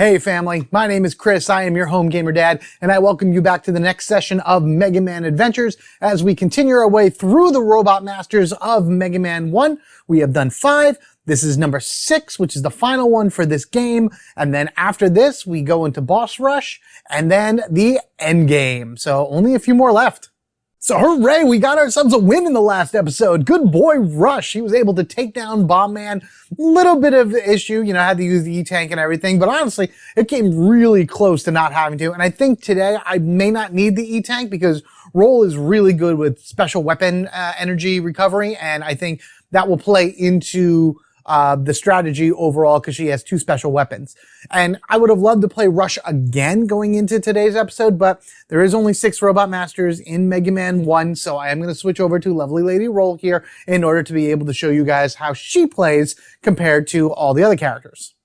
Hey family, my name is Chris, I am your home gamer dad, and I welcome you back to the next session of Mega Man Adventures as we continue our way through the Robot Masters of Mega Man 1. We have done 5, this is number 6, which is the final one for this game, and then after this we go into Boss Rush, and then the end game. So only a few more left. So hooray, we got ourselves a win in the last episode. Good boy Rush. He was able to take down Bomb Man. Little bit of issue, had to use the E-Tank and everything, but honestly, it came really close to not having to. And I think today I may not need the E-Tank because Roll is really good with special weapon energy recovery, and I think that will play into the strategy overall because she has 2 special weapons. And I would have loved to play Rush again going into today's episode, but there is only 6 Robot Masters in Mega Man 1, so I am going to switch over to Lovely Lady Roll here in order to be able to show you guys how she plays compared to all the other characters.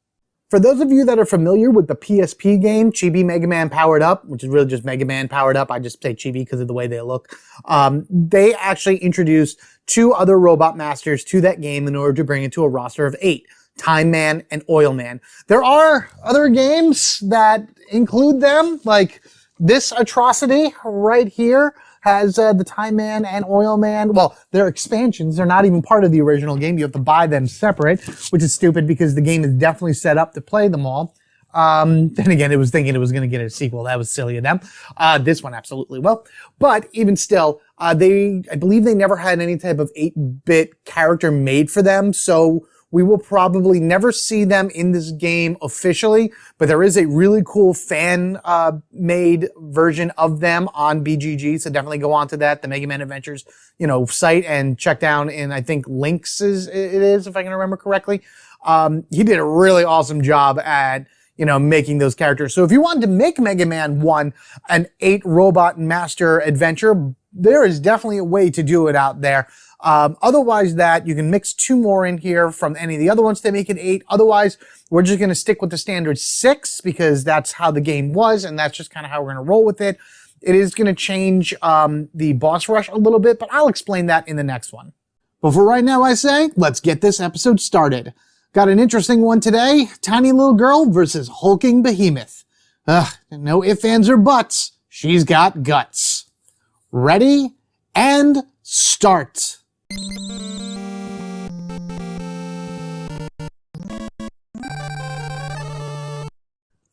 For those of you that are familiar with the PSP game, Chibi Mega Man Powered Up, which is really just Mega Man Powered Up, I just say Chibi because of the way they look, they actually introduced 2 other Robot Masters to that game in order to bring it to a roster of 8, Time Man and Oil Man. There are other games that include them, like this atrocity right here has the Time Man and Oil Man. Well, they're expansions. They're not even part of the original game. You have to buy them separate, which is stupid because the game is definitely set up to play them all. Then again, it was thinking it was going to get a sequel. That was silly of them. This one absolutely will. But even still, I believe they never had any type of 8-bit character made for them. So we will probably never see them in this game officially, but there is a really cool fan made version of them on BGG. So definitely go on to that, the Mega Man Adventures, site, and check down in, I think, Links it is, if I can remember correctly. He did a really awesome job at making those characters. So if you wanted to make Mega Man 1 an 8 Robot Master adventure, there is definitely a way to do it out there. Otherwise that, you can mix 2 more in here from any of the other ones to make it 8. Otherwise, we're just going to stick with the standard 6 because that's how the game was, and that's just kind of how we're going to roll with it. It is going to change the boss rush a little bit, but I'll explain that in the next one. But for right now, I say, let's get this episode started. Got an interesting one today. Tiny little girl versus hulking behemoth. No ifs, ands, or buts. She's got guts. Ready and start.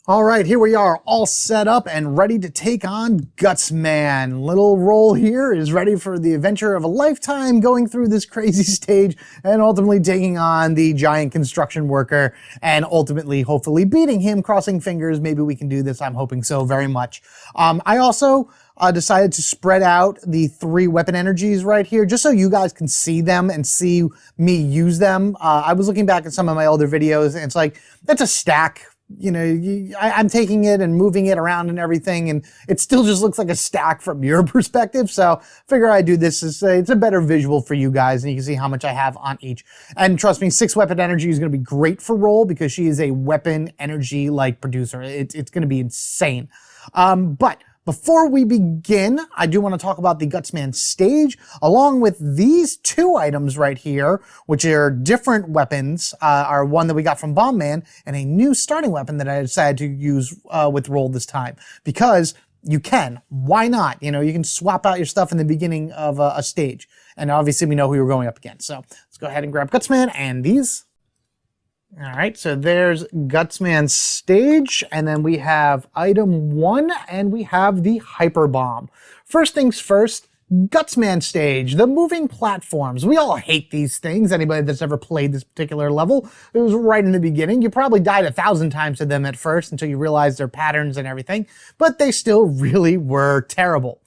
All right, here we are, all set up and ready to take on Gutsman. Little Roll here is ready for the adventure of a lifetime, going through this crazy stage and ultimately taking on the giant construction worker and ultimately, hopefully, beating him. Crossing fingers, maybe we can do this. I'm hoping so very much. I also decided to spread out the 3 weapon energies right here, just so you guys can see them and see me use them. I was looking back at some of my older videos, and it's like, that's a stack. I'm taking it and moving it around and everything, and it still just looks like a stack from your perspective. So figure I do this as it's a better visual for you guys, and you can see how much I have on each. And trust me, 6 weapon energy is going to be great for Roll because she is a weapon energy like producer. It's going to be insane. But before we begin, I do want to talk about the Gutsman stage, along with these 2 items right here, which are different weapons, are one that we got from Bomb Man, and a new starting weapon that I decided to use with Roll this time. Because you can. Why not? You can swap out your stuff in the beginning of a stage. And obviously we know who we're going up against. So let's go ahead and grab Gutsman and these. All right, so there's Gutsman's stage, and then we have item 1, and we have the Hyper Bomb. First things first, Gutsman stage, the moving platforms. We all hate these things. Anybody that's ever played this particular level, it was right in the beginning. You probably died 1,000 times to them at first until you realized their patterns and everything, but they still really were terrible.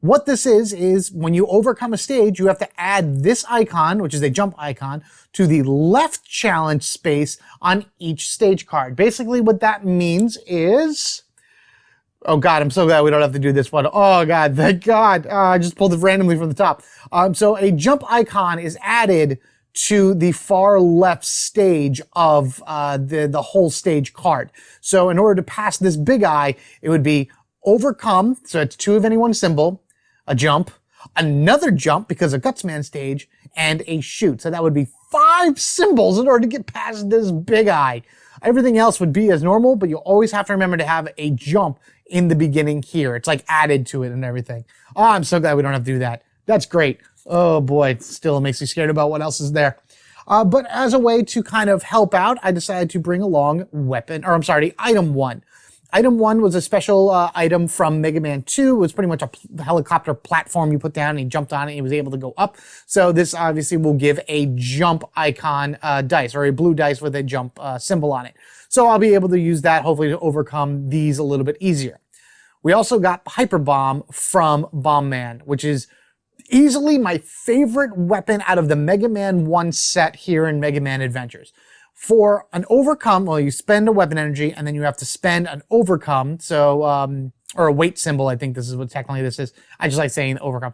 What this is when you overcome a stage, you have to add this icon, which is a jump icon, to the left challenge space on each stage card. Basically what that means is... Oh God, I'm so glad we don't have to do this one. Oh God, thank God. I just pulled it randomly from the top. So a jump icon is added to the far left stage of the whole stage card. So in order to pass this big eye, it would be overcome, so it's 2 of any one symbol, a jump, another jump because of Gutsman stage, and a shoot. So that would be 5 symbols in order to get past this big eye. Everything else would be as normal, but you always have to remember to have a jump in the beginning here. It's like added to it and everything. Oh, I'm so glad we don't have to do that. That's great. Oh boy, it still makes me scared about what else is there. But as a way to kind of help out, I decided to bring along item 1. Item 1 was a special item from Mega Man 2. It was pretty much a helicopter platform you put down, and he jumped on it, and he was able to go up. So this obviously will give a jump icon dice, or a blue dice with a jump symbol on it. So I'll be able to use that, hopefully, to overcome these a little bit easier. We also got Hyper Bomb from Bomb Man, which is easily my favorite weapon out of the Mega Man 1 set here in Mega Man Adventures. For an overcome, well, you spend a weapon energy, and then you have to spend an overcome, so, or a weight symbol, I think this is what technically this is. I just like saying overcome.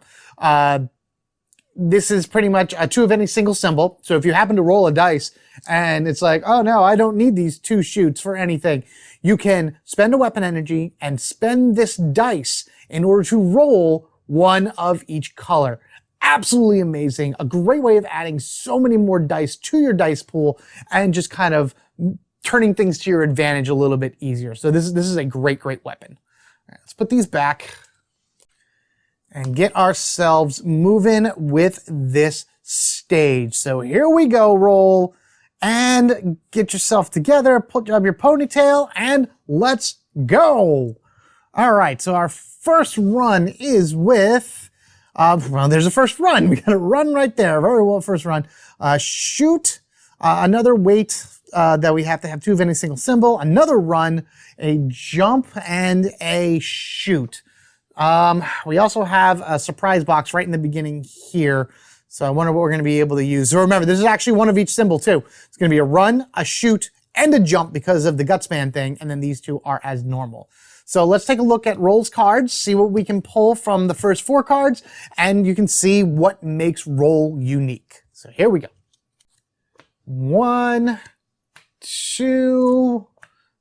This is pretty much a 2 of any single symbol, so if you happen to roll a dice, and it's like, oh no, I don't need these 2 shoots for anything, you can spend a weapon energy and spend this dice in order to roll 1 of each color. Absolutely amazing. A great way of adding so many more dice to your dice pool and just kind of turning things to your advantage a little bit easier. So this is a great, great weapon. All right, let's put these back and get ourselves moving with this stage. So here we go, roll, and get yourself together, put up your ponytail, and let's go. All right, so our first run is with... well, there's a first run. We got a run right there. Very well, first run. Shoot. Another weight that we have to have 2 of any single symbol. Another run. A jump and a shoot. We also have a surprise box right in the beginning here. So I wonder what we're going to be able to use. So remember, this is actually 1 of each symbol too. It's going to be a run, a shoot, and a jump because of the Gutsman thing. And then these 2 are as normal. So let's take a look at Roll's cards, see what we can pull from the first 4 cards, and you can see what makes Roll unique. So here we go. 1, 2,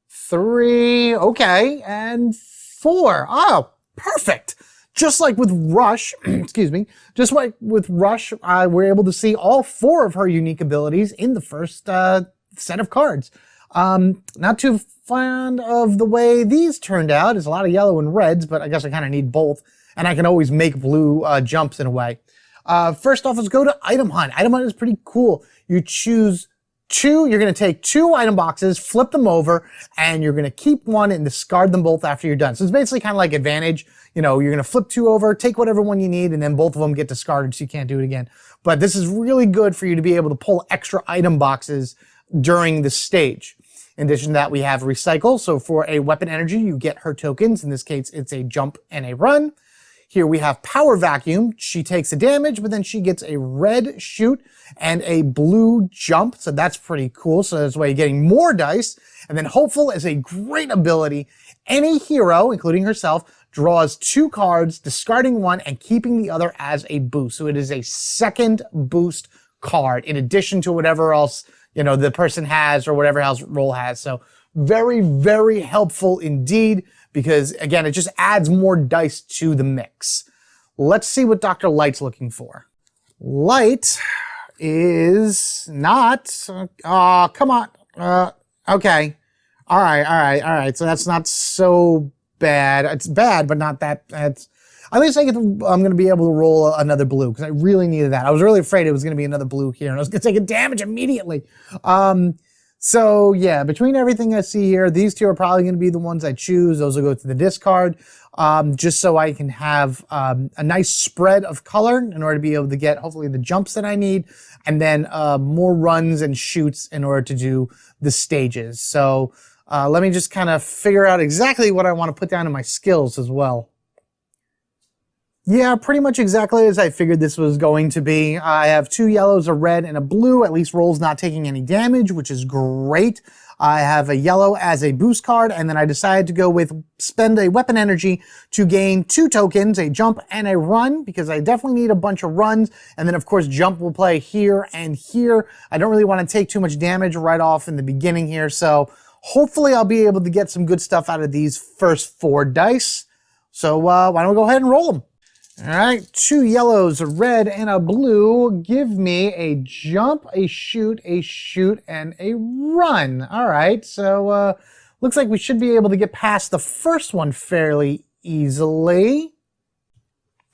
3, okay, and 4. Oh, perfect. Just like with Rush, excuse me, just like with Rush, we're able to see all 4 of her unique abilities in the first set of cards. Not too fond of the way these turned out. There's a lot of yellow and reds, but I guess I kind of need both. And I can always make blue jumps in a way. First off, let's go to Item Hunt. Item Hunt is pretty cool. You choose 2, you're going to take 2 item boxes, flip them over, and you're going to keep 1 and discard them both after you're done. So it's basically kind of like Advantage. You know, you're going to flip 2 over, take whatever one you need, and then both of them get discarded so you can't do it again. But this is really good for you to be able to pull extra item boxes during the stage. In addition to that, we have Recycle. So for a weapon energy, you get her tokens. In this case, it's a jump and a run. Here we have Power Vacuum. She takes a damage, but then she gets a red shoot and a blue jump. So that's pretty cool. So that's why you're getting more dice. And then Hopeful is a great ability. Any hero, including herself, draws 2 cards, discarding 1 and keeping the other as a boost. So it is a second boost card in addition to whatever else, you know, the person has or whatever else Roll has. So very, very helpful indeed because, again, it just adds more dice to the mix. Let's see what Dr. Light's looking for. Light is not... oh, come on. Okay. All right. So that's not so bad. It's bad, but not that... At least I'm going to be able to roll another blue because I really needed that. I was really afraid it was going to be another blue here and I was going to take a damage immediately. So yeah, between everything I see here, these 2 are probably going to be the ones I choose. Those will go to the discard, just so I can have a nice spread of color in order to be able to get hopefully the jumps that I need, and then more runs and shoots in order to do the stages. So let me just kind of figure out exactly what I want to put down in my skills as well. Yeah, pretty much exactly as I figured this was going to be. I have 2 yellows, a red, and a blue. At least Roll's not taking any damage, which is great. I have a yellow as a boost card, and then I decided to go with spend a weapon energy to gain 2 tokens, a jump and a run, because I definitely need a bunch of runs. And then, of course, jump will play here and here. I don't really want to take too much damage right off in the beginning here, so hopefully I'll be able to get some good stuff out of these first 4 dice. So why don't we go ahead and roll them? All right, 2 yellows, a red, and a blue. Give me a jump, a shoot, and a run. All right, so looks like we should be able to get past the first one fairly easily.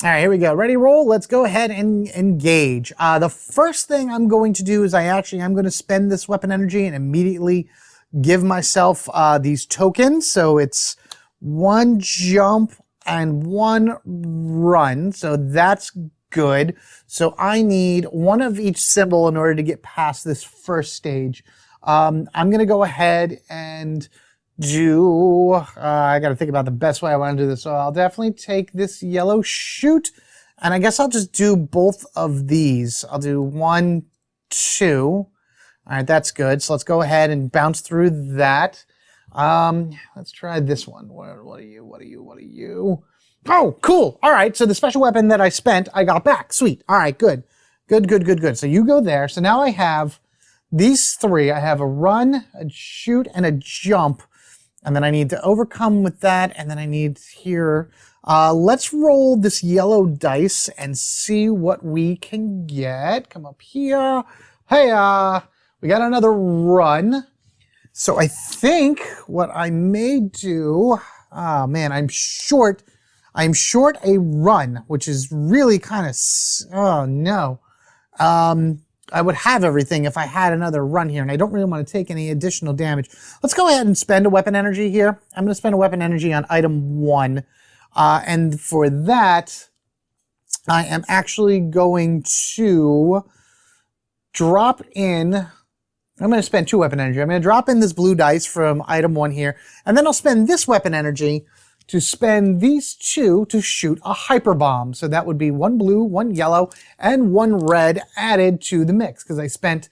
All right, here we go. Ready, roll? Let's go ahead and engage. The first thing I'm going to do is I'm going to spend this weapon energy and immediately give myself these tokens. So it's 1 jump and 1 run. So that's good. So I need 1 of each symbol in order to get past this first stage. I'm going to go ahead and do, I got to think about the best way I want to do this. So I'll definitely take this yellow shoot, and I guess I'll just do both of these. I'll do 1, 2. All right, that's good. So let's go ahead and bounce through that. Let's try this one. What are you? Oh, cool. All right, so the special weapon that I spent, I got back. Sweet. All right, good. Good. So you go there. So now I have these 3. I have a run, a shoot, and a jump. And then I need to overcome with that, and then I need here. Let's roll this yellow dice and see what we can get. Come up here. Hey, we got another run. So I think what I may do, oh man, I'm short a run, which is really kind of, oh no. I would have everything if I had another run here, and I don't really want to take any additional damage. Let's go ahead and spend a weapon energy here. I'm going to spend a weapon energy on item 1. And for that, I am actually going to drop in, I'm going to spend 2 weapon energy. I'm going to drop in this blue dice from item 1 here, and then I'll spend this weapon energy to spend these 2 to shoot a hyper bomb. So that would be 1 blue, 1 yellow, and 1 red added to the mix, because I spent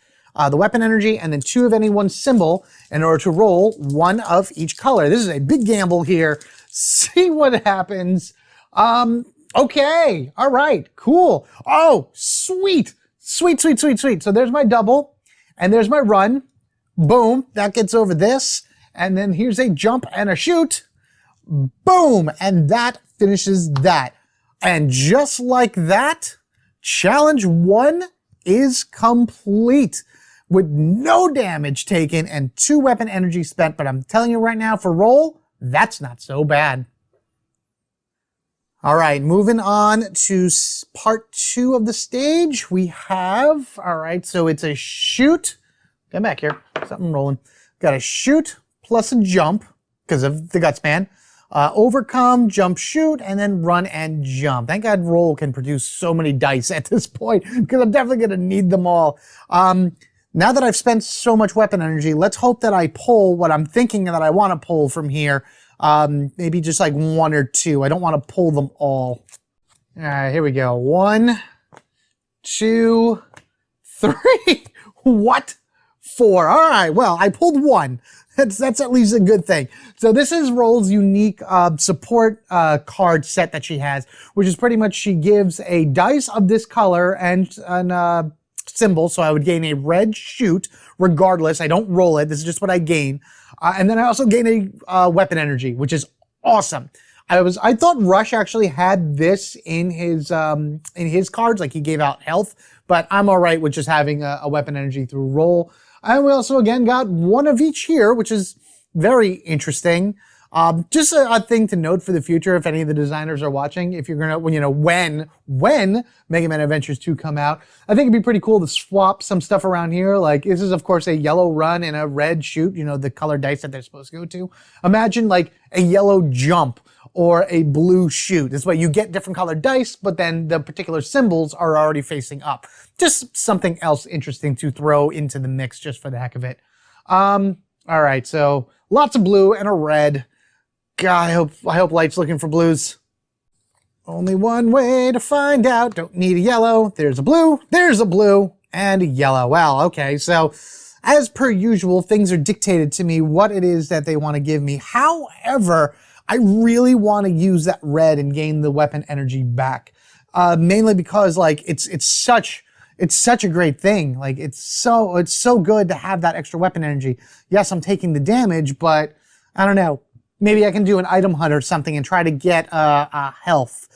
the weapon energy and then 2 of any one symbol in order to roll 1 of each color. This is a big gamble here. See what happens. Okay. All right. Cool. Oh, sweet. Sweet. So there's my double, and there's my run. Boom. That gets over this. And then here's a jump and a shoot. Boom! And that finishes that. And just like that, challenge 1 is complete with no damage taken and 2 weapon energy spent. But I'm telling you right now, for roll, that's not so bad. All right, moving on to part 2 of the stage. We have, all right, so it's a shoot. Come back here, something rolling. Got a shoot plus a jump because of the Gutsman. Overcome, jump, shoot, and then run and jump. Thank God roll can produce so many dice at this point, because I'm definitely going to need them all. Now that I've spent so much weapon energy, let's hope that I pull what I'm thinking that I want to pull from here. Maybe just like 1 or 2. I don't want to pull them all. All right, here we go. 1, 2, 3. What? 4. All right, well, I pulled 1. That's at least a good thing. So this is Roll's unique support card set that she has, which is pretty much she gives a dice of this color and an symbol. So I would gain a red shoot regardless. I don't roll it. This is just what I gain. And then I also gain a weapon energy, which is awesome. I thought Rush actually had this in his cards, like he gave out health, but I'm all right with just having a weapon energy through roll. And we also, again, got 1 of each here, which is very interesting. Just a thing to note for the future, if any of the designers are watching, if you're gonna, when Mega Man Adventures 2 come out, I think it'd be pretty cool to swap some stuff around here. Like, this is, of course, a yellow run and a red shoot, the color dice that they're supposed to go to. Imagine, like, a yellow jump or a blue shoot. This way you get different colored dice, but then the particular symbols are already facing up. Just something else interesting to throw into the mix just for the heck of it. All right, so lots of blue and a red. God, I hope Light's looking for blues. Only one way to find out. Don't need a yellow. There's a blue, and a yellow. Well, okay, so as per usual, things are dictated to me what it is that they want to give me. However, I really want to use that red and gain the weapon energy back. Mainly because, like, it's such a great thing. Like, it's so good to have that extra weapon energy. Yes, I'm taking the damage, but I don't know. Maybe I can do an item hunt or something and try to get a health.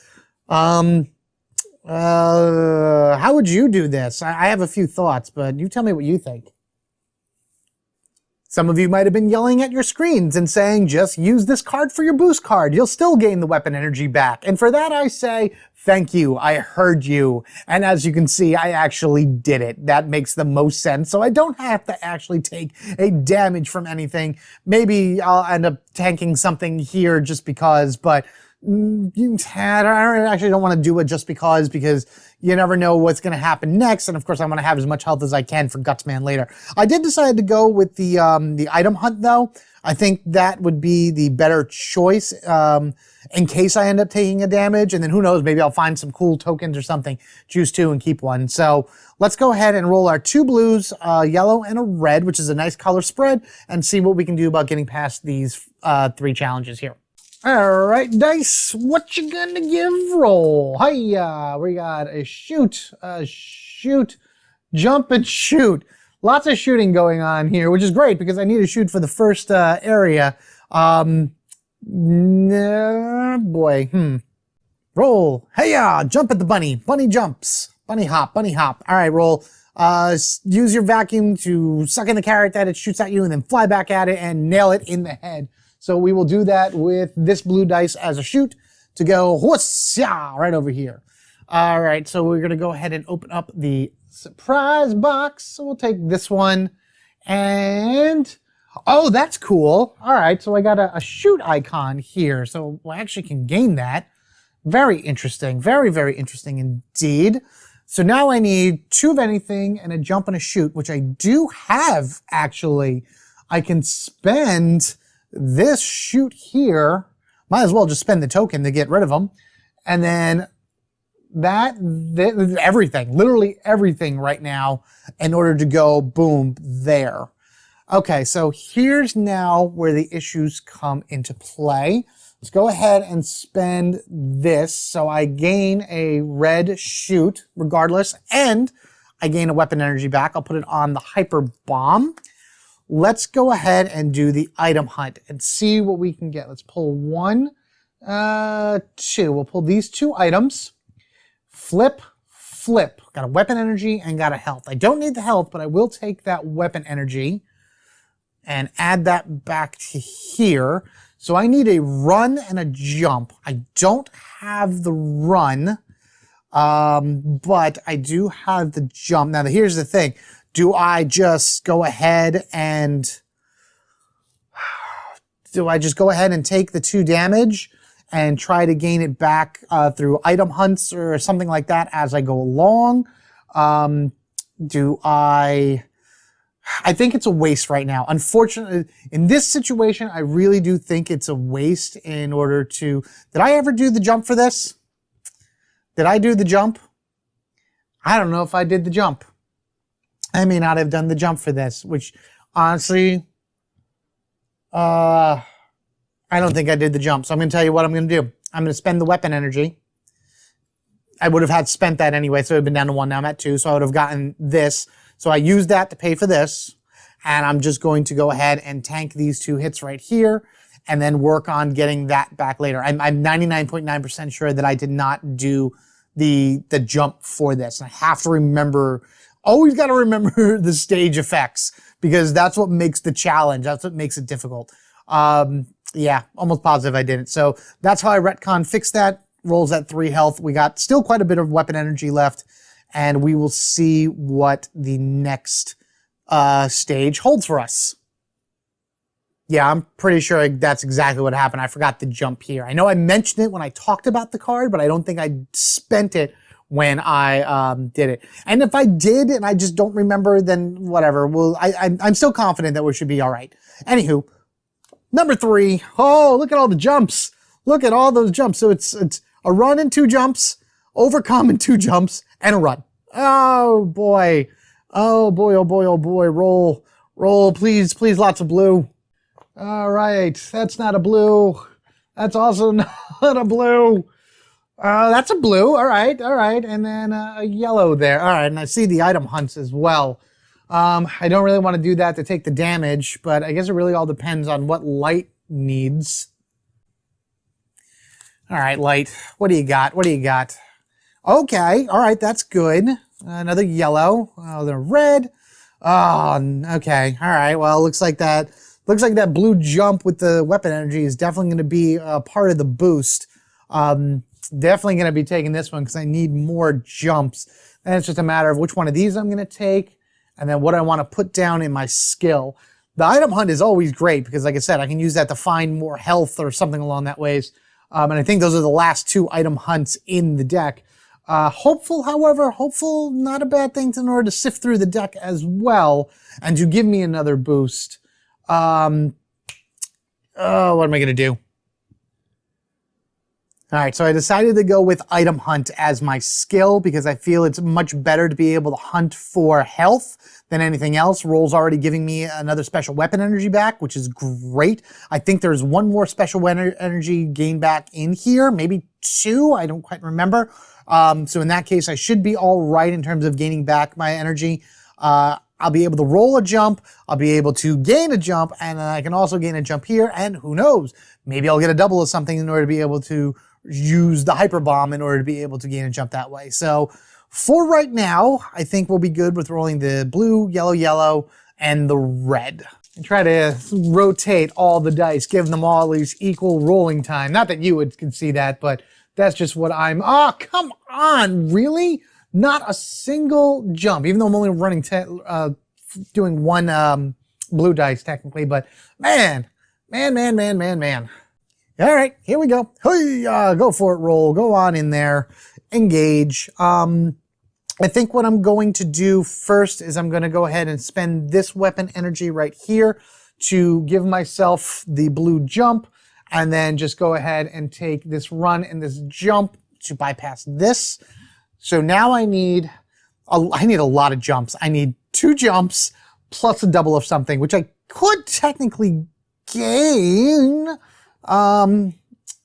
How would you do this? I have a few thoughts, but you tell me what you think. Some of you might have been yelling at your screens and saying, just use this card for your boost card. You'll still gain the weapon energy back. And for that, I say, thank you. I heard you. And as you can see, I actually did it. That makes the most sense. So I don't have to actually take a damage from anything. Maybe I'll end up tanking something here just because, but I actually don't want to do it just because you never know what's going to happen next. And of course, I want to have as much health as I can for Gutsman later. I did decide to go with the item hunt though. I think that would be the better choice in case I end up taking a damage. And then who knows, maybe I'll find some cool tokens or something, choose two and keep one. So let's go ahead and roll our two blues, a yellow and a red, which is a nice color spread, and see what we can do about getting past these 3 challenges here. All right, dice, what you gonna give? Roll. Hiya, we got a shoot, jump and shoot. Lots of shooting going on here, which is great because I need to shoot for the first area. Roll. Hiya, jump at the bunny. Bunny jumps. Bunny hop, bunny hop. All right, roll. Use your vacuum to suck in the carrot that it shoots at you and then fly back at it and nail it in the head. So we will do that with this blue dice as a shoot to go right over here. All right, so we're gonna go ahead and open up the surprise box. So we'll take this one and, oh, that's cool. All right, so I got a shoot icon here. So I actually can gain that. Very interesting, very, very interesting indeed. So now I need 2 of anything and a jump and a shoot, which I do have actually. I can spend this shoot here, might as well just spend the token to get rid of them. And then everything, literally everything right now in order to go boom there. Okay, so here's now where the issues come into play. Let's go ahead and spend this. So I gain a red shoot regardless, and I gain a weapon energy back. I'll put it on the hyper bomb. Let's go ahead and do the item hunt and see what we can get. Let's pull 1, 2. We'll pull these 2 items. Flip, flip. Got a weapon energy and got a health. I don't need the health, but I will take that weapon energy and add that back to here. So I need a run and a jump. I don't have the run, but I do have the jump. Now, here's the thing. Do I just go ahead and take the 2 damage and try to gain it back through item hunts or something like that as I go along? I think it's a waste right now. Unfortunately, in this situation, I really do think it's a waste in order to... Did I ever do the jump for this? Did I do the jump? I don't know if I did the jump. I may not have done the jump for this, which honestly, I don't think I did the jump. So I'm going to tell you what I'm going to do. I'm going to spend the weapon energy. I would have had spent that anyway, so it would have been down to 1. Now I'm at 2, so I would have gotten this. So I used that to pay for this, and I'm just going to go ahead and tank these 2 hits right here and then work on getting that back later. I'm 99.9% sure that I did not do the jump for this. I have to remember... Always got to remember the stage effects because that's what makes the challenge. That's what makes it difficult. Yeah, almost positive I didn't. So that's how I retcon fixed that. Rolls at 3 health. We got still quite a bit of weapon energy left, and we will see what the next stage holds for us. Yeah, I'm pretty sure that's exactly what happened. I forgot the jump here. I know I mentioned it when I talked about the card, but I don't think I spent it when I did it. And if I did and I just don't remember, then whatever. Well, I'm still confident that we should be all right. Anywho, number 3. Oh, look at all the jumps. Look at all those jumps. So it's a run and 2 jumps, overcome and 2 jumps, and a run. Oh boy. Oh boy, oh boy, oh boy. Roll, roll, please, please, lots of blue. All right, that's not a blue. That's also not a blue. That's a blue. All right, all right. And then a yellow there. All right, and I see the item hunts as well. I don't really want to do that to take the damage, but I guess it really all depends on what light needs. All right, Light. What do you got? What do you got? Okay. All right, that's good. Another yellow. Another red. Oh, okay. All right. Well, looks like that blue jump with the weapon energy is definitely going to be a part of the boost. Definitely going to be taking this one because I need more jumps. And it's just a matter of which one of these I'm going to take and then what I want to put down in my skill. The item hunt is always great because, like I said, I can use that to find more health or something along that ways. And I think those are the last two item hunts in the deck. Hopeful, however, not a bad thing in order to sift through the deck as well and to give me another boost. What am I going to do? All right, so I decided to go with item hunt as my skill because I feel it's much better to be able to hunt for health than anything else. Roll's already giving me another special weapon energy back, which is great. I think there's one more special energy gain back in here, maybe two, I don't quite remember. So in that case, I should be all right in terms of gaining back my energy. I'll be able to roll a jump, I'll be able to gain a jump, and I can also gain a jump here, and who knows, maybe I'll get a double of something in order to be able to use the hyper bomb in order to be able to gain a jump that way. So for right now, I think we'll be good with rolling the blue, yellow, yellow, and the red. And try to rotate all the dice, give them all at least equal rolling time. Not that you can see that, but that's just what I'm... Oh, come on, really? Not a single jump, even though I'm only running doing one blue dice technically, but man. All right, here we go. Hey, go for it, roll. Go on in there. Engage. I think what I'm going to do first is I'm going to go ahead and spend this weapon energy right here to give myself the blue jump, and then just go ahead and take this run and this jump to bypass this. So now I need a lot of jumps. I need 2 jumps plus a double of something, which I could technically gain. Man,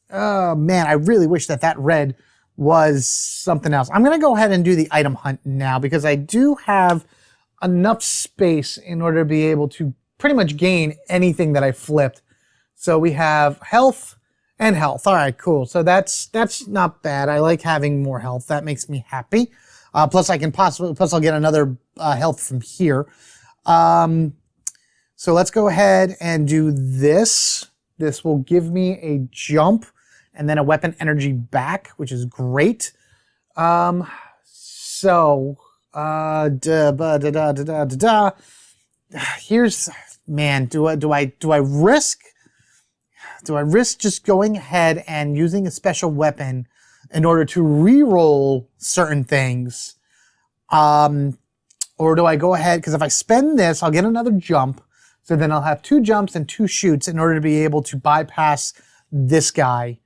I really wish that red was something else. I'm going to go ahead and do the item hunt now because I do have enough space in order to be able to pretty much gain anything that I flipped. So we have health and health. All right, cool. So that's not bad. I like having more health. That makes me happy. Plus I'll get another health from here. So let's go ahead and do this. This will give me a jump and then a weapon energy back, which is great. Here's, man, do I risk just going ahead and using a special weapon in order to re-roll certain things? Or do I go ahead, because if I spend this, I'll get another jump. So then I'll have 2 jumps and 2 shoots in order to be able to bypass this guy.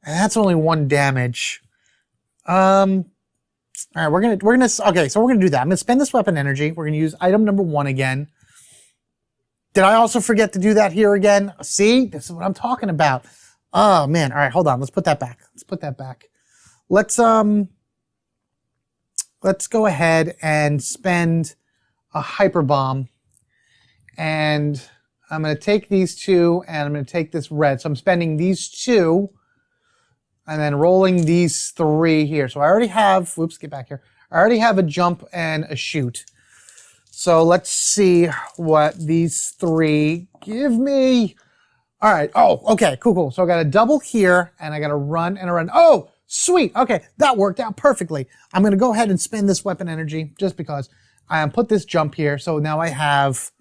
And that's only 1 damage. All right, okay, so we're gonna do that. I'm gonna spend this weapon energy. We're gonna use item number 1 again. Did I also forget to do that here again? See, this is what I'm talking about. Oh man, all right, hold on. Let's put that back. Let's go ahead and spend a hyper bomb. And I'm going to take these 2 and I'm going to take this red. So I'm spending these 2 and then rolling these 3 here. So I already have, whoops, get back here. I already have a jump and a shoot. So let's see what these 3 give me. All right. Oh, okay, cool. So I got a double here and I got a run and a run. Oh, sweet. Okay, that worked out perfectly. I'm going to go ahead and spend this weapon energy just because I put this jump here. So now I have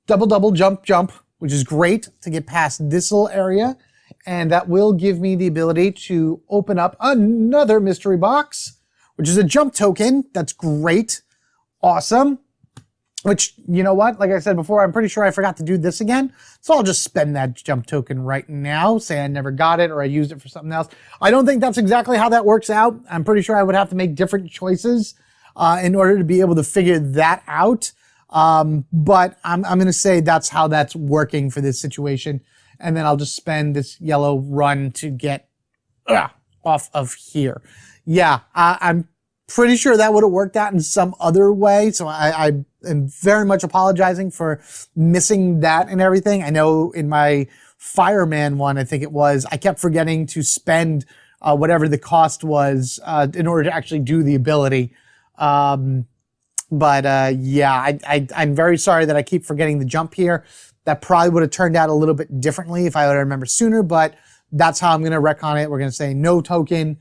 double, jump, which is great to get past this little area. And that will give me the ability to open up another mystery box, which is a jump token. That's great. Awesome. Which, you know what? Like I said before, I'm pretty sure I forgot to do this again. So I'll just spend that jump token right now. Say I never got it or I used it for something else. I don't think that's exactly how that works out. I'm pretty sure I would have to make different choices in order to be able to figure that out. But I'm going to say that's how that's working for this situation. And then I'll just spend this yellow run to get off of here. Yeah, I'm Pretty sure that would have worked out in some other way. So I am very much apologizing for missing that and everything. I know in my Fireman one, I think it was, I kept forgetting to spend whatever the cost was in order to actually do the ability. Yeah, I'm very sorry that I keep forgetting the jump here. That probably would have turned out a little bit differently if I would have remembered sooner, but that's how I'm going to retcon it. We're going to say no token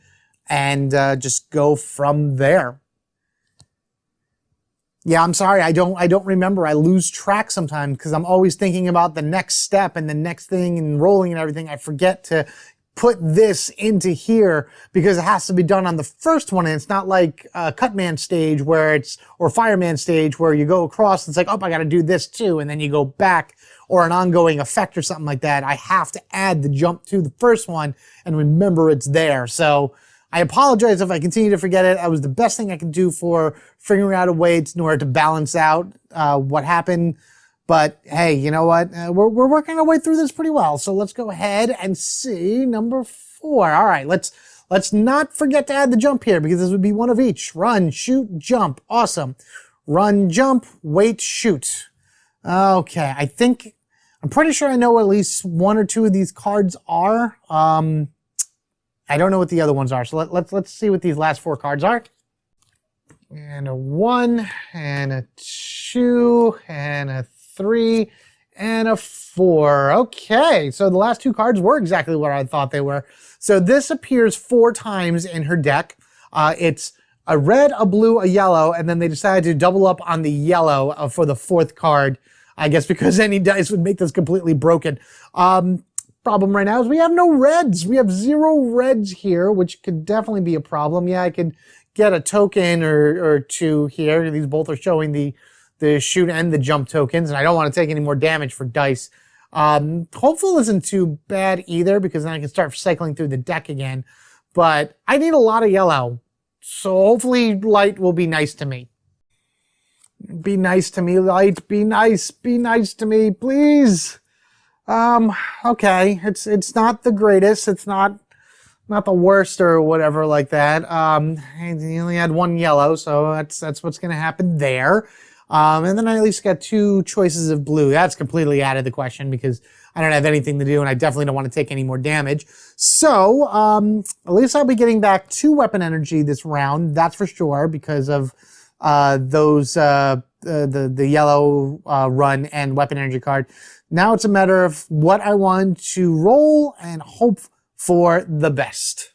and just go from there. Yeah, I'm sorry. I don't remember. I lose track sometimes because I'm always thinking about the next step and the next thing and rolling and everything. I forget to put this into here because it has to be done on the first one. And it's not like Cutman stage where it's, or Fireman stage where you go across. It's like, oh, I got to do this too. And then you go back, or an ongoing effect or something like that. I have to add the jump to the first one and remember it's there. So I apologize if I continue to forget it. That was the best thing I could do for figuring out a way in order to balance out what happened. But hey, you know what? We're working our way through this pretty well. So let's go ahead and see number 4. All right, let's not forget to add the jump here because this would be one of each. Run, shoot, jump. Awesome. Run, jump, wait, shoot. Okay, I'm pretty sure I know at least 1 or 2 of these cards are. I don't know what the other ones are. So let's see what these last 4 cards are. And a 1, and a 2, and a 3, and a 4. Okay, so the last 2 cards were exactly what I thought they were. So this appears 4 times in her deck. It's a red, a blue, a yellow, and then they decided to double up on the yellow for the 4th card. I guess because any dice would make this completely broken. Problem right now is we have no reds. We have 0 reds here, which could definitely be a problem. Yeah, I could get a token or 2 here. These both are showing the shoot and the jump tokens, and I don't want to take any more damage for dice. Hopeful isn't too bad either, because then I can start cycling through the deck again. But I need a lot of yellow, so hopefully light will be nice to me. Be nice to me, light. Be nice to me, please. Okay, it's not the greatest. It's not the worst or whatever like that. He only had 1 yellow, so that's what's gonna happen there. And then I at least got 2 choices of blue. That's completely out of the question because I don't have anything to do and I definitely don't want to take any more damage. So, at least I'll be getting back 2 weapon energy this round. That's for sure because of, those, the yellow, run and weapon energy card. Now it's a matter of what I want to roll and hope for the best.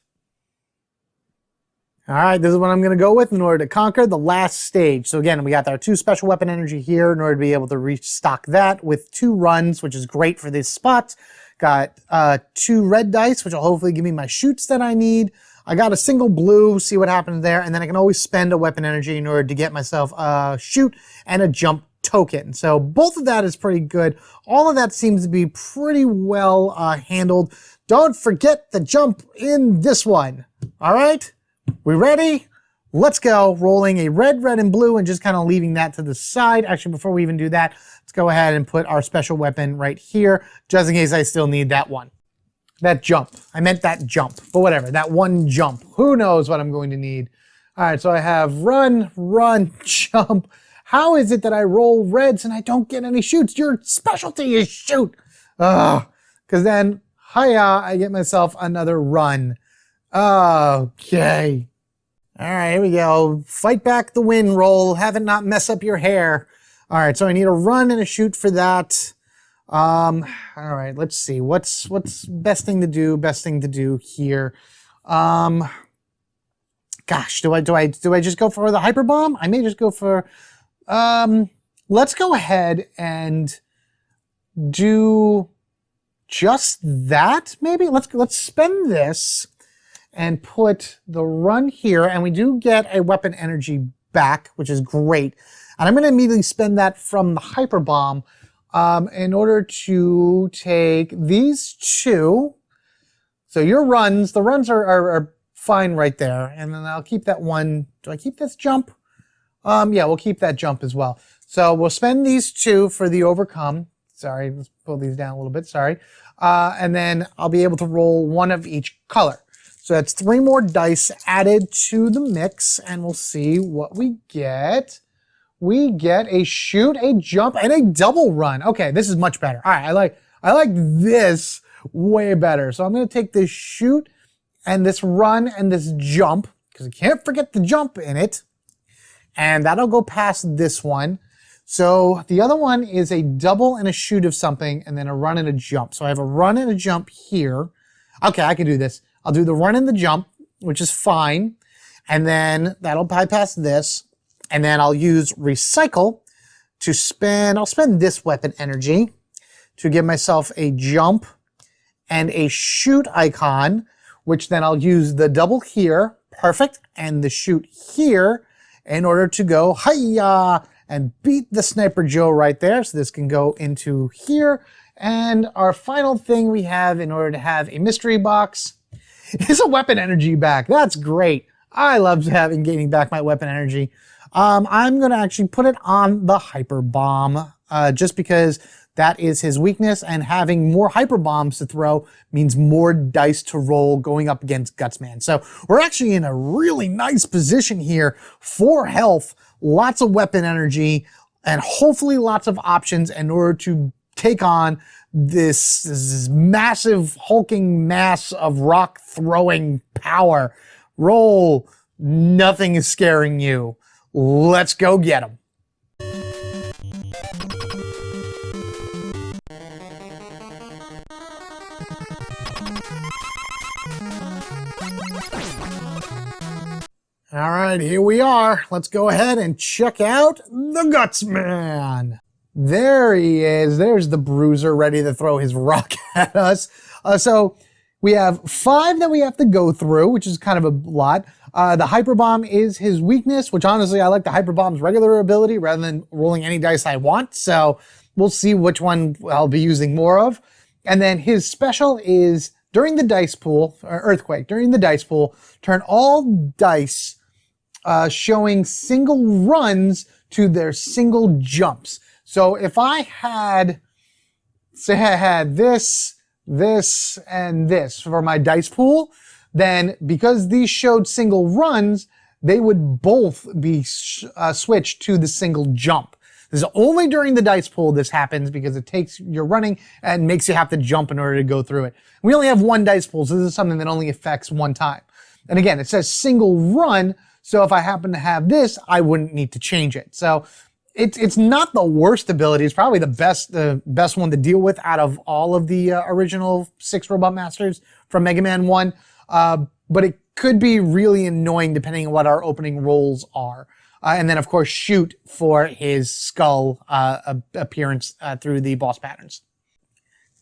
All right, this is what I'm going to go with in order to conquer the last stage. So again, we got our 2 special weapon energy here in order to be able to restock that with 2 runs, which is great for these spots. Got 2 red dice, which will hopefully give me my shoots that I need. I got a single blue, see what happens there, and then I can always spend a weapon energy in order to get myself a shoot and a jump token. So both of that is pretty good. All of that seems to be pretty well handled. Don't forget the jump in this one. All right, we ready? Let's go. Rolling a red, red, and blue and just kind of leaving that to the side. Actually, before we even do that, let's go ahead and put our special weapon right here, just in case I still need that one. That jump. I meant that jump, but whatever. That 1 jump. Who knows what I'm going to need. All right, so I have run, run, jump. How is it that I roll reds and I don't get any shoots? Your specialty is shoot. Because then, hiya, I get myself another run. Okay. All right, here we go. Fight back the win roll. Have it not mess up your hair. All right, so I need a run and a shoot for that. All right, let's see. What's best thing to do? Best thing to do here. Gosh, do I just go for the hyper bomb? I may just go for. Let's go ahead and do just that. Maybe let's spend this and put the run here, and we do get a weapon energy back, which is great. And I'm going to immediately spend that from the hyper bomb. In order to take these 2. So your runs, the runs are fine right there. And then I'll keep that 1. Do I keep this jump? Yeah, we'll keep that jump as well. So we'll spend these 2 for the overcome. Sorry, let's pull these down a little bit, sorry. And then I'll be able to roll 1 of each color. So that's 3 more dice added to the mix, and we'll see what we get. We get a shoot, a jump, and a double run. Okay, this is much better. All right, I like this way better. So I'm going to take this shoot and this run and this jump, because I can't forget the jump in it. And that'll go past this one. So the other one is a double and a shoot of something, and then a run and a jump. So I have a run and a jump here. Okay, I can do this. I'll do the run and the jump, which is fine. And then that'll bypass this. And then I'll use recycle to spend, I'll spend this weapon energy to give myself a jump and a shoot icon, which then I'll use the double here, perfect, and the shoot here in order to go hi-ya and beat the Sniper Joe right there. So this can go into here. And our final thing we have in order to have a mystery box is a weapon energy back. That's great. I love gaining back my weapon energy. I'm going to actually put it on the hyper bomb, just because that is his weakness, and having more hyper bombs to throw means more dice to roll going up against Gutsman. So we're actually in a really nice position here for health, lots of weapon energy, and hopefully lots of options in order to take on this massive hulking mass of rock throwing power. Roll. Nothing is scaring you. Let's go get him. All right, here we are. Let's go ahead and check out the Gutsman. There he is. There's the bruiser ready to throw his rock at us. So we have 5 that we have to go through, which is kind of a lot. The hyper bomb is his weakness, which honestly, I like the hyper bomb's regular ability rather than rolling any dice I want. So we'll see which one I'll be using more of. And then his special is during the dice pool, or earthquake, during the dice pool, turn all dice showing single runs to their single jumps. So if I had, say I had this, and this for my dice pool, then because these showed single runs, they would both be switched to the single jump. This is only during the dice pool this happens because it takes your running and makes you have to jump in order to go through it. We only have 1 dice pool, so this is something that only affects 1 time. And again, it says single run, so if I happen to have this, I wouldn't need to change it. So it's not the worst ability. It's probably the best one to deal with out of all of the original 6 Robot Masters from Mega Man 1. But it could be really annoying depending on what our opening rolls are. And then, of course, shoot for his skull appearance through the boss patterns.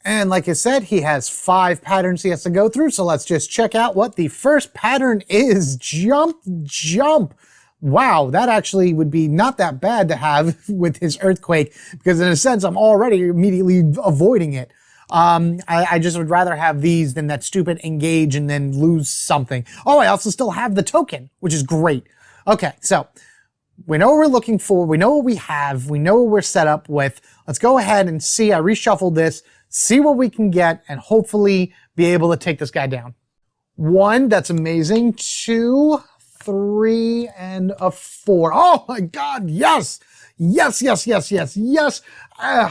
And like I said, he has 5 patterns he has to go through. So let's just check out what the first pattern is. Jump, jump. Wow, that actually would be not that bad to have with his earthquake, because in a sense, I'm already immediately avoiding it. I just would rather have these than that stupid engage and then lose something. Oh, I also still have the token, which is great. Okay, so we know what we're looking for. We know what we have. We know what we're set up with. Let's go ahead and see. I reshuffled this, see what we can get, and hopefully be able to take this guy down. 1, that's amazing. 2, 3, and a 4. Oh my God, yes! Yes, yes, yes, yes, yes.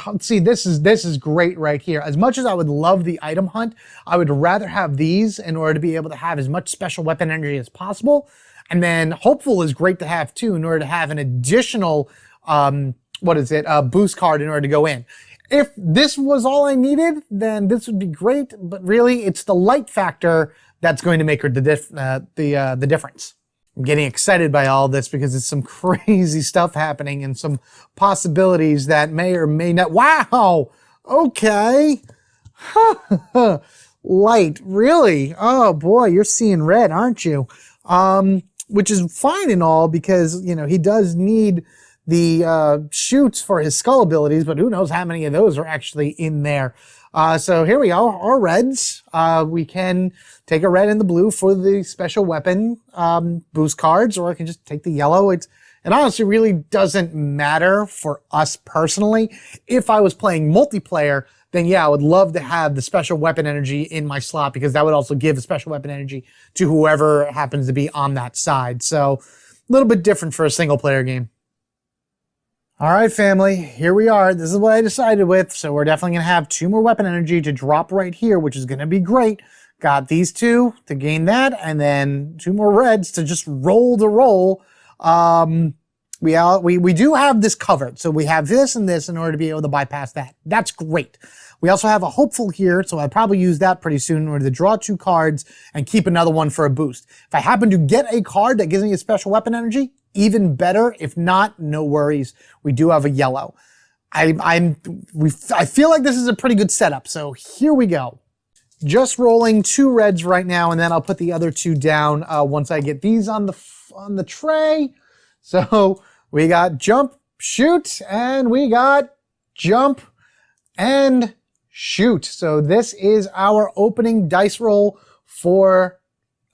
Let's see, this is great right here. As much as I would love the item hunt, I would rather have these in order to be able to have as much special weapon energy as possible. And then hopeful is great to have too, in order to have an additional, boost card in order to go in. If this was all I needed, then this would be great. But really, it's the light factor that's going to make the difference. I'm getting excited by all this because it's some crazy stuff happening and some possibilities that may or may not. Wow. Okay. Light. Really? Oh boy, you're seeing red, aren't you? Which is fine and all because, you know, he does need the shoots for his skull abilities, but who knows how many of those are actually in there. So here we go, our reds. We can take a red and the blue for the special weapon boost cards, or I can just take the yellow. It's It honestly really doesn't matter for us personally. If I was playing multiplayer, then yeah, I would love to have the special weapon energy in my slot because that would also give a special weapon energy to whoever happens to be on that side. So a little bit different for a single player game. All right, family, here we are. This is what I decided with. So we're definitely going to have 2 more weapon energy to drop right here, which is going to be great. Got these 2 to gain that, and then 2 more reds to just roll the roll. We do have this covered. So we have this and this in order to be able to bypass that. That's great. We also have a hopeful here, so I'll probably use that pretty soon in order to draw 2 cards and keep another one for a boost. If I happen to get a card that gives me a special weapon energy, even better. If not, no worries. We do have a yellow. I feel like this is a pretty good setup, so here we go. Just rolling 2 reds right now, and then I'll put the other 2 down once I get these on the tray. So we got jump, shoot, and we got jump and shoot. So this is our opening dice roll for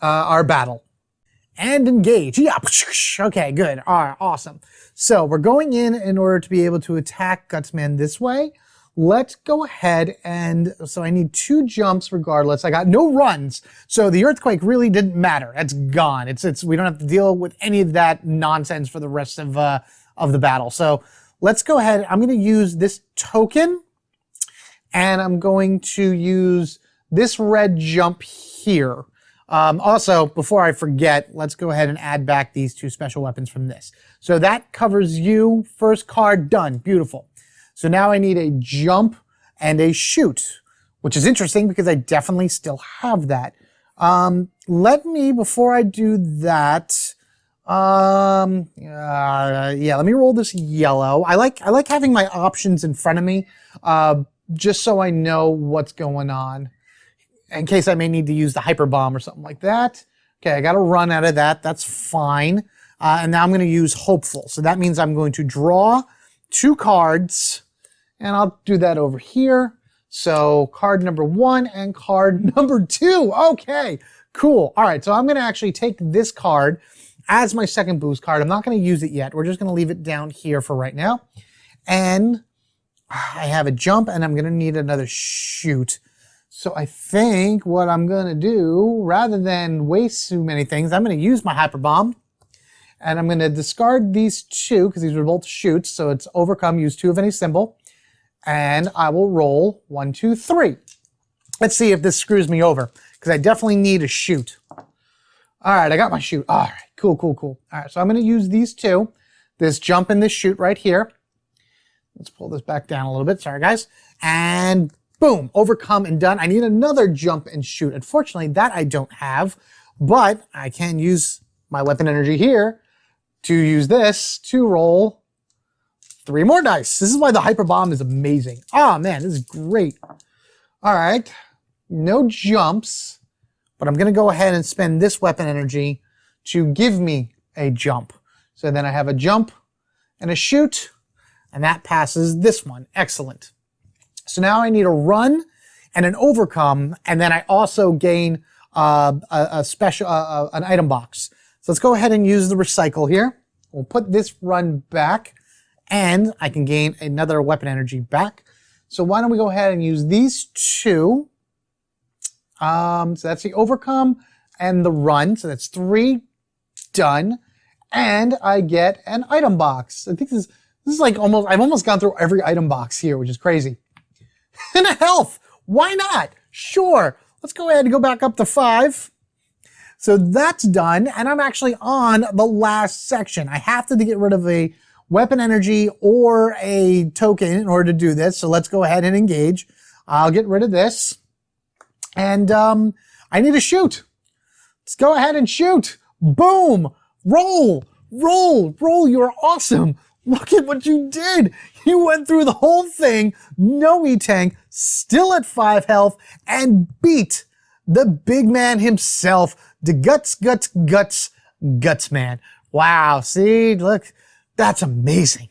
our battle. And engage. Yeah. Okay, good. All right, awesome. So we're going in order to be able to attack Gutsman this way. Let's go ahead and, so I need 2 jumps regardless. I got no runs. So the earthquake really didn't matter. That's gone. We don't have to deal with any of that nonsense for the rest of the battle. So let's go ahead. I'm going to use this token and I'm going to use this red jump here. Also, before I forget, let's go ahead and add back these 2 special weapons from this. So that covers you. First card done. Beautiful. So now I need a jump and a shoot, which is interesting because I definitely still have that. Let me, before I do that, yeah, let me roll this yellow. I like having my options in front of me, just so I know what's going on, in case I may need to use the hyper bomb or something like that. Okay, I got to run out of that. That's fine. And now I'm going to use hopeful. So that means I'm going to draw 2 cards, and I'll do that over here. So card number 1 and card number 2. Okay, cool. All right, so I'm going to actually take this card as my second boost card. I'm not going to use it yet. We're just going to leave it down here for right now. And I have a jump, and I'm going to need another shoot. So I think what I'm going to do, rather than waste too many things, I'm going to use my hyper bomb. And I'm going to discard these 2, because these are both shoots. So it's overcome, use 2 of any symbol. And I will roll 1, 2, 3. Let's see if this screws me over, because I definitely need a shoot. All right, I got my shoot. All right, cool, cool, cool. All right, so I'm going to use these 2, this jump and this shoot right here. Let's pull this back down a little bit. Sorry, guys. And boom, overcome and done. I need another jump and shoot. Unfortunately, that I don't have, but I can use my weapon energy here to use this to roll 3 more dice. This is why the hyper bomb is amazing. Oh man, this is great. All right, no jumps, but I'm gonna go ahead and spend this weapon energy to give me a jump. So then I have a jump and a shoot, and that passes this one. Excellent. So now I need a run and an overcome, and then I also gain a special an item box. So let's go ahead and use the recycle here. We'll put this run back, and I can gain another weapon energy back. So why don't we go ahead and use these 2? So that's the overcome and the run. So that's 3 done, and I get an item box. I think this is like I've almost gone through every item box here, which is crazy. And a health. Why not? Sure. Let's go ahead and go back up to 5. So that's done, and I'm actually on the last section. I have to get rid of a weapon energy or a token in order to do this. So let's go ahead and engage. I'll get rid of this. And I need to shoot. Let's go ahead and shoot. Boom. Roll. Roll. Roll. You're awesome. Look at what you did. You went through the whole thing, no E-Tank, still at 5 health, and beat the big man himself, the Gutsman. Wow, see, look, that's amazing.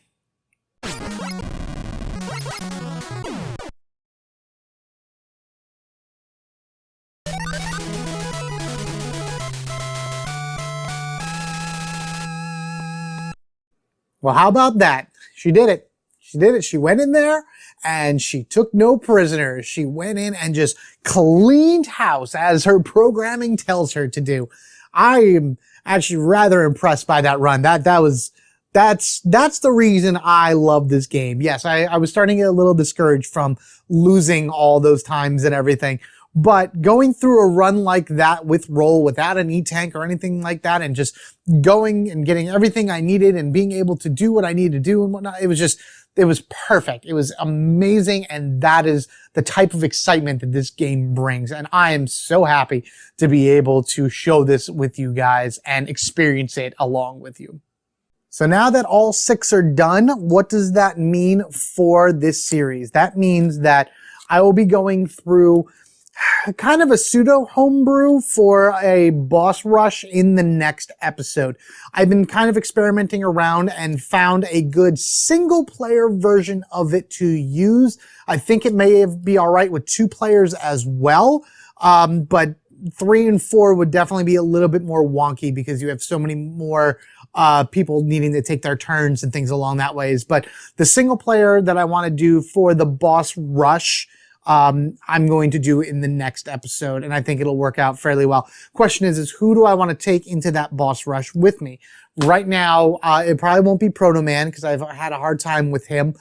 Well, how about that? She did it. She did it. She went in there and she took no prisoners. She went in and just cleaned house as her programming tells her to do. I am actually rather impressed by that run. That's the reason I love this game. Yes, I was starting to get a little discouraged from losing all those times and everything. But going through a run like that with roll without an E-tank or anything like that and just going and getting everything I needed and being able to do what I needed to do and whatnot, it was perfect. It was amazing. And that is the type of excitement that this game brings. And I am so happy to be able to show this with you guys and experience it along with you. So now that all 6 are done, what does that mean for this series? That means that I will be going through kind of a pseudo homebrew for a boss rush in the next episode. I've been kind of experimenting around and found a good single player version of it to use. I think it may be all right with 2 players as well. But 3 and 4 would definitely be a little bit more wonky because you have so many more people needing to take their turns and things along that ways. But the single player that I want to do for the boss rush, I'm going to do in the next episode, and I think it'll work out fairly well. Question is who do I want to take into that boss rush with me? Right now, it probably won't be Proto Man because I've had a hard time with him.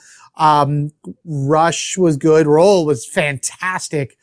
Rush was good. Roll was fantastic.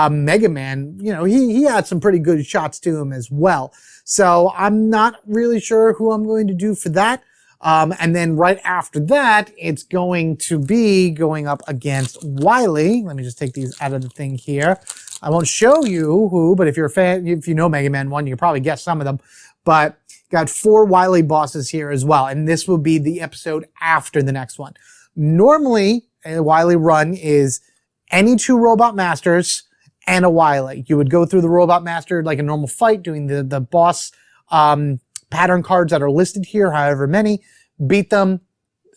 Mega Man, you know, he had some pretty good shots to him as well. So I'm not really sure who I'm going to do for that. And then right after that, it's going to be going up against Wily. Let me just take these out of the thing here. I won't show you who, but if you're a fan, if you know Mega Man 1, you can probably guess some of them. But got 4 Wily bosses here as well. And this will be the episode after the next one. Normally, a Wily run is any 2 Robot Masters and a Wily. You would go through the Robot Master like a normal fight, doing the boss pattern cards that are listed here, however many, beat them,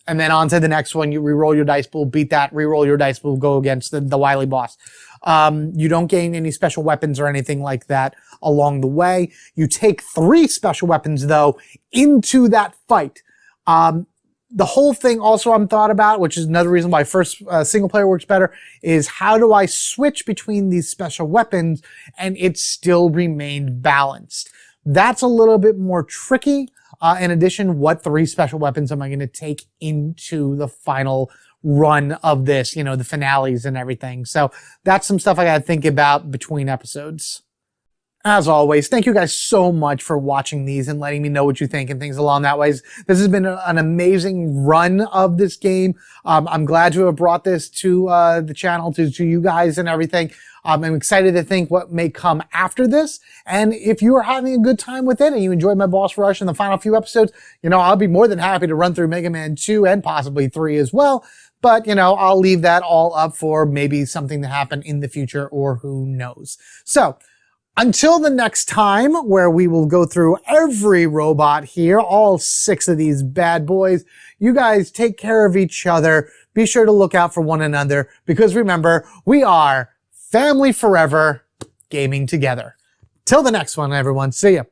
and then on to the next one. You re-roll your dice pool, beat that, re-roll your dice pool, go against the Wily boss. You don't gain any special weapons or anything like that along the way. You take 3 special weapons, though, into that fight. The whole thing also I'm thought about, which is another reason why first single player works better, is how do I switch between these special weapons and it still remained balanced? That's a little bit more tricky. In addition, what 3 special weapons am I going to take into the final run of this, you know, the finales and everything. So that's some stuff I got to think about between episodes. As always, thank you guys so much for watching these and letting me know what you think and things along that ways. This has been an amazing run of this game. I'm glad to have brought this to the channel, to you guys and everything. I'm excited to think what may come after this. And if you are having a good time with it and you enjoyed my boss rush in the final few episodes, you know, I'll be more than happy to run through Mega Man 2 and possibly 3 as well. But, you know, I'll leave that all up for maybe something to happen in the future or who knows. So, until the next time, where we will go through every robot here, all 6 of these bad boys, you guys take care of each other. Be sure to look out for one another, because remember, we are family forever, gaming together. Till the next one, everyone. See ya.